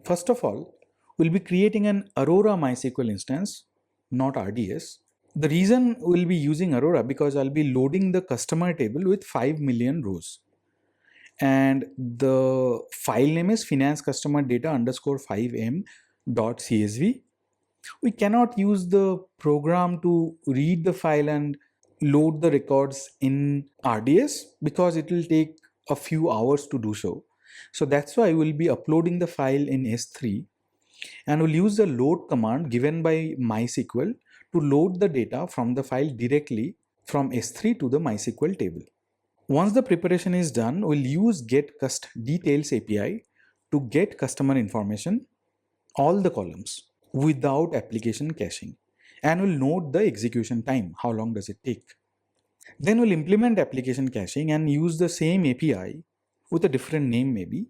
First of all, we'll be creating an Aurora MySQL instance, not RDS. The reason we'll be using Aurora because I'll be loading the customer table with 5 million rows. And the file name is finance customer data underscore 5m.csv. We cannot use the program to read the file and load the records in RDS because it will take a few hours to do so. So that's why we'll be uploading the file in S3, and we'll use the load command given by MySQL to load the data from the file directly from S3 to the MySQL table. Once the preparation is done, we'll use getCustDetails API to get customer information, all the columns, without application caching. And we'll note the execution time, how long does it take. Then we'll implement application caching and use the same API with a different name maybe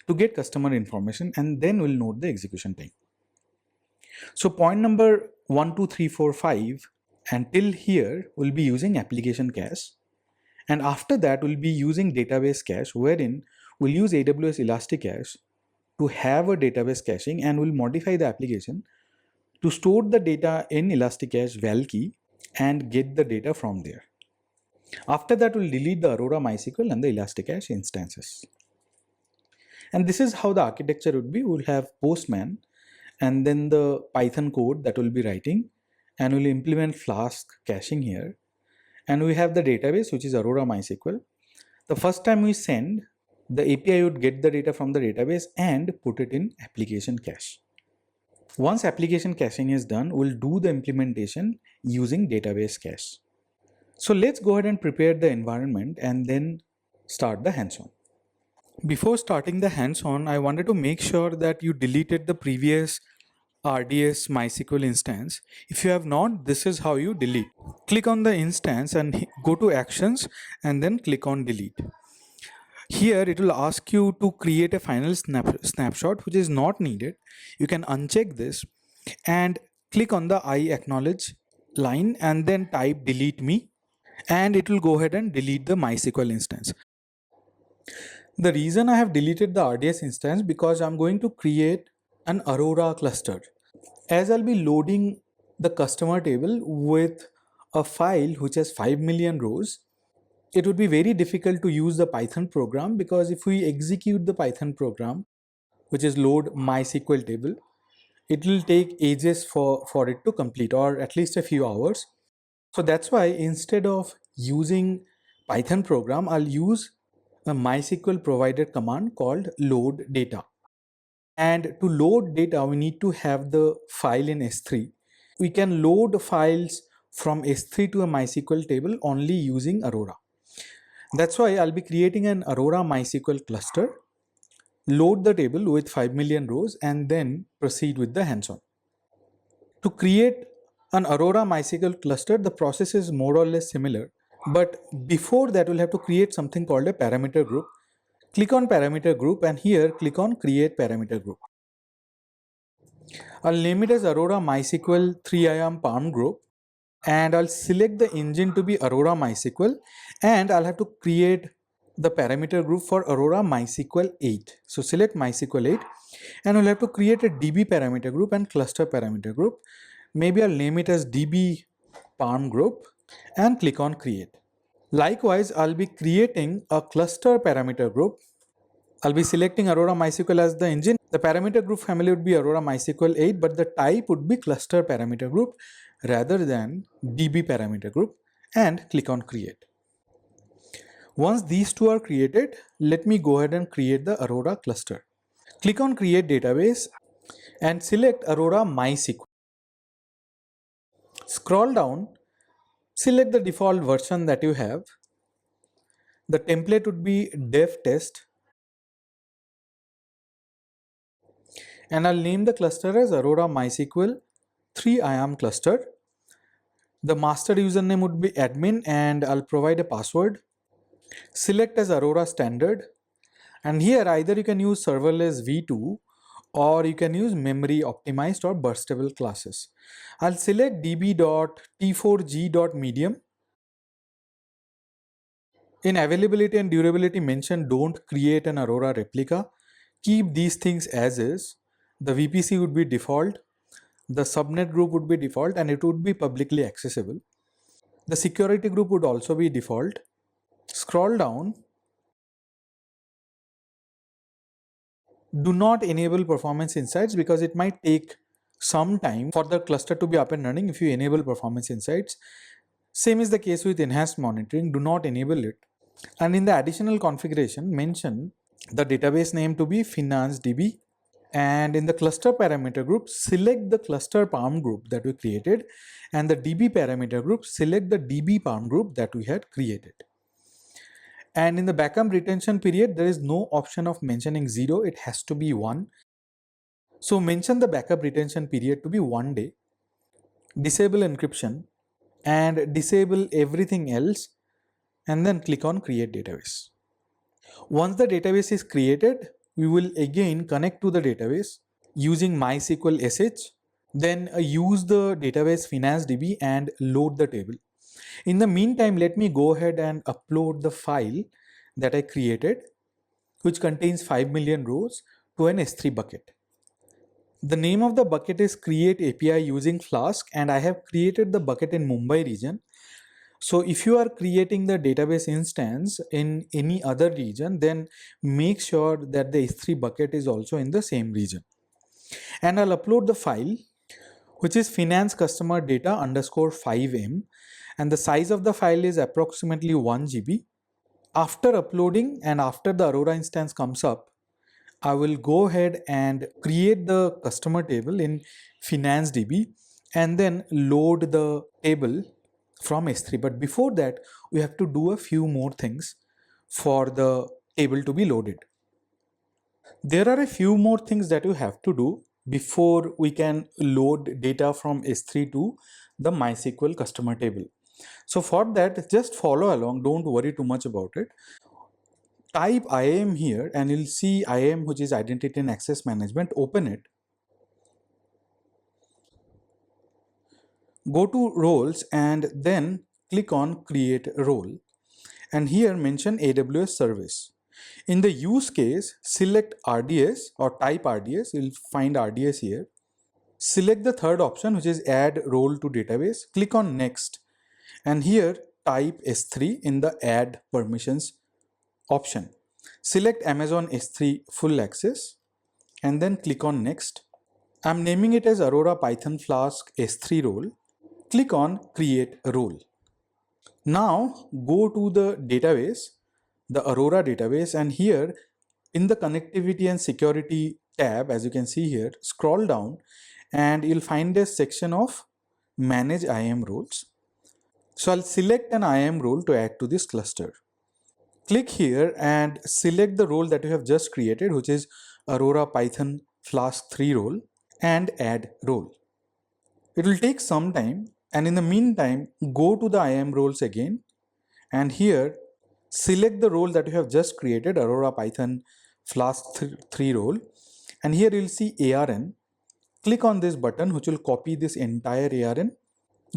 to get customer information, and then we'll note the execution time. So point number 1, 2, 3, 4, 5 until here we'll be using application cache, and after that we'll be using database cache, wherein we'll use AWS Elasticache to have a database caching, and we'll modify the application to store the data in Elasticache val key and get the data from there. After that, we'll delete the Aurora MySQL and the Elasticache instances. And this is how the architecture would be. We'll have Postman and then the Python code that we'll be writing, and we'll implement Flask caching here. And we have the database, which is Aurora MySQL. The first time we send, the API would get the data from the database and put it in application cache. Once application caching is done, we'll do the implementation using database cache. So let's go ahead and prepare the environment and then start the hands-on. Before starting the hands-on, I wanted to make sure that you deleted the previous RDS MySQL instance. If you have not, this is how you delete. Click on the instance and go to Actions and then click on Delete. Here it will ask you to create a final snapshot, which is not needed. You can uncheck this and click on the I acknowledge line and then type delete me, and it will go ahead and delete the MySQL instance. The reason I have deleted the RDS instance because I'm going to create an Aurora cluster. As I'll be loading the customer table with a file which has 5 million rows, it would be very difficult to use the Python program, because if we execute the Python program, which is load MySQL table, it will take ages for it to complete, or at least a few hours. So that's why instead of using Python program, I'll use a MySQL provided command called load data. And to load data, we need to have the file in S3. We can load files from S3 to a MySQL table only using Aurora. That's why I'll be creating an Aurora MySQL cluster, load the table with 5 million rows, and then proceed with the hands-on. To create an Aurora MySQL cluster, the process is more or less similar. But before that, we'll have to create something called a parameter group. Click on parameter group, and here click on create parameter group. I'll name it as Aurora MySQL 3IAM Palm group, and I'll select the engine to be Aurora MySQL, and I'll have to create the parameter group for Aurora MySQL 8. So select MySQL 8, and we'll have to create a DB parameter group and cluster parameter group. Maybe I'll name it as DB Palm group and click on create. Likewise, I'll be creating a cluster parameter group. I'll be selecting Aurora MySQL as the engine. The parameter group family would be Aurora MySQL 8, but the type would be cluster parameter group rather than DB parameter group, and click on create. Once these two are created, let me go ahead and create the Aurora cluster. Click on create database and select Aurora MySQL. Scroll down, select the default version that you have. The template would be dev test, and I'll name the cluster as Aurora MySQL 3IAM cluster. The master username would be admin, and I'll provide a password. Select as Aurora standard, and here either you can use serverless v2 or you can use memory optimized or burstable classes. I'll select db.t4g.medium. In availability and durability mention, don't create an Aurora replica. Keep these things as is. The VPC would be default, the subnet group would be default, and it would be publicly accessible. The security group would also be default. Scroll down. Do not enable performance insights because it might take some time for the cluster to be up and running if you enable performance insights. Same is the case with enhanced monitoring. Do not enable it. And in the additional configuration, mention the database name to be FinanceDB. And in the cluster parameter group, select the cluster parm group that we created, and the DB parameter group, select the DB parm group that we had created. And in the backup retention period, there is no option of mentioning 0, it has to be 1. So mention the backup retention period to be 1 day, disable encryption, and disable everything else, and then click on create database. Once the database is created, we will again connect to the database using MySQL SH, then use the database FinanceDB and load the table. In the meantime, let me go ahead and upload the file that I created, which contains 5 million rows, to an S3 bucket. The name of the bucket is Create API using Flask, and I have created the bucket in Mumbai region. So if you are creating the database instance in any other region, then make sure that the S3 bucket is also in the same region. And I'll upload the file, which is finance customer data _5m, and the size of the file is approximately 1 GB. After uploading and after the Aurora instance comes up, I will go ahead and create the customer table in FinanceDB and then load the table from S3. But before that, we have to do a few more things for the table to be loaded. There are a few more things that you have to do before we can load data from S3 to the MySQL customer table. So for that, just follow along, don't worry too much about it. Type IAM here and you'll see IAM, which is Identity and Access Management. Open it. Go to roles and then click on create role. And here mention AWS service. In the use case, select RDS or type RDS. You'll find RDS here. Select the third option, which is add role to database. Click on next. And here type S3 in the add permissions option. Select Amazon S3 full access and then click on next. I'm naming it as Aurora Python Flask S3 role. Click on create role. Now go to the database, the Aurora database, and here in the connectivity and security tab, as you can see here, scroll down and you'll find a section of manage IAM roles. So I'll select an IAM role to add to this cluster. Click here and select the role that you have just created, which is Aurora Python Flask 3 role, and add role. It will take some time, and in the meantime, go to the IAM roles again, and here select the role that you have just created, Aurora Python Flask 3 role, and here you'll see ARN. Click on this button, which will copy this entire ARN.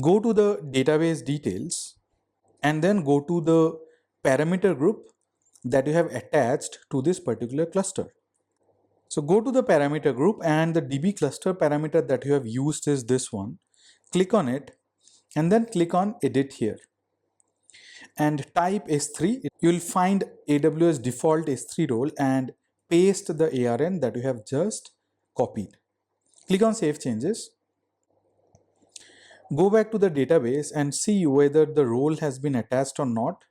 Go to the database details and then go to the parameter group that you have attached to this particular cluster. So go to the parameter group and the DB cluster parameter that you have used is this one. Click on it and then click on edit here and type S3. You'll find AWS default S3 role and paste the ARN that you have just copied. Click on save changes. Go back to the database and see whether the role has been attached or not.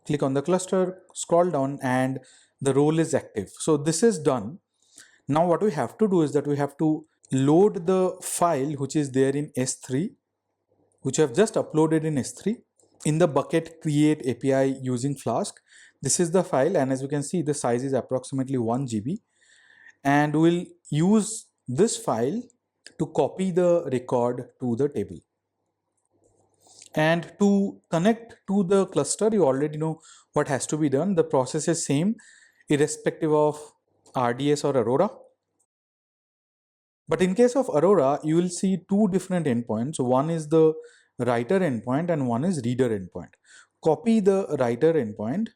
Click on the cluster, scroll down, and the role is active. So this is done. Now what we have to do is that we have to load the file which is there in S3, which I have just uploaded in S3, in the bucket create API using Flask. This is the file, and as you can see, the size is approximately 1 GB. And we'll use this file to copy the record to the table. And to connect to the cluster, you already know what has to be done. The process is same, irrespective of RDS or Aurora. But in case of Aurora, you will see two different endpoints. One is the writer endpoint and one is reader endpoint. Copy the writer endpoint,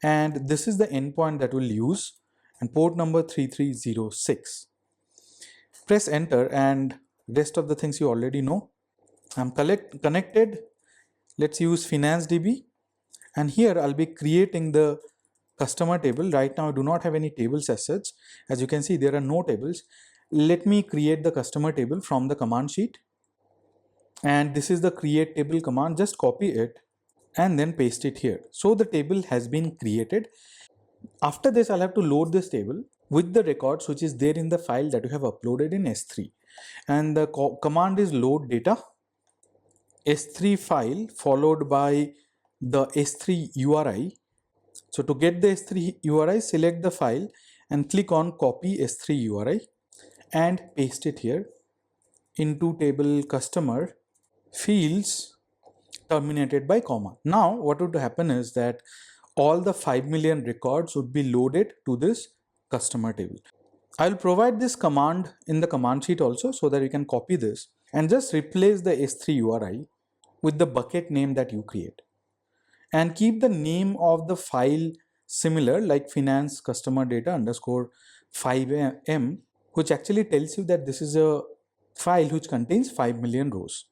and this is the endpoint that we'll use, and port number 3306. Press enter and rest of the things you already know. I'm connected. Let's use FinanceDB, and here I'll be creating the customer table. Right now I do not have any tables as such. As you can see, there are no tables. Let me create the customer table from the command sheet, and this is the create table command. Just copy it and then paste it here. So the table has been created. After this, I'll have to load this table with the records which is there in the file that you have uploaded in S3, and the command is load data S3 file followed by the S3 URI. So to get the S3 URI, select the file and click on copy S3 URI and paste it here into table customer fields terminated by comma. Now what would happen is that all the 5 million records would be loaded to this customer table. I'll provide this command in the command sheet also, so that you can copy this and just replace the S3 URI with the bucket name that you create, and keep the name of the file similar, like finance customer data underscore 5m, which actually tells you that this is a file which contains 5 million rows.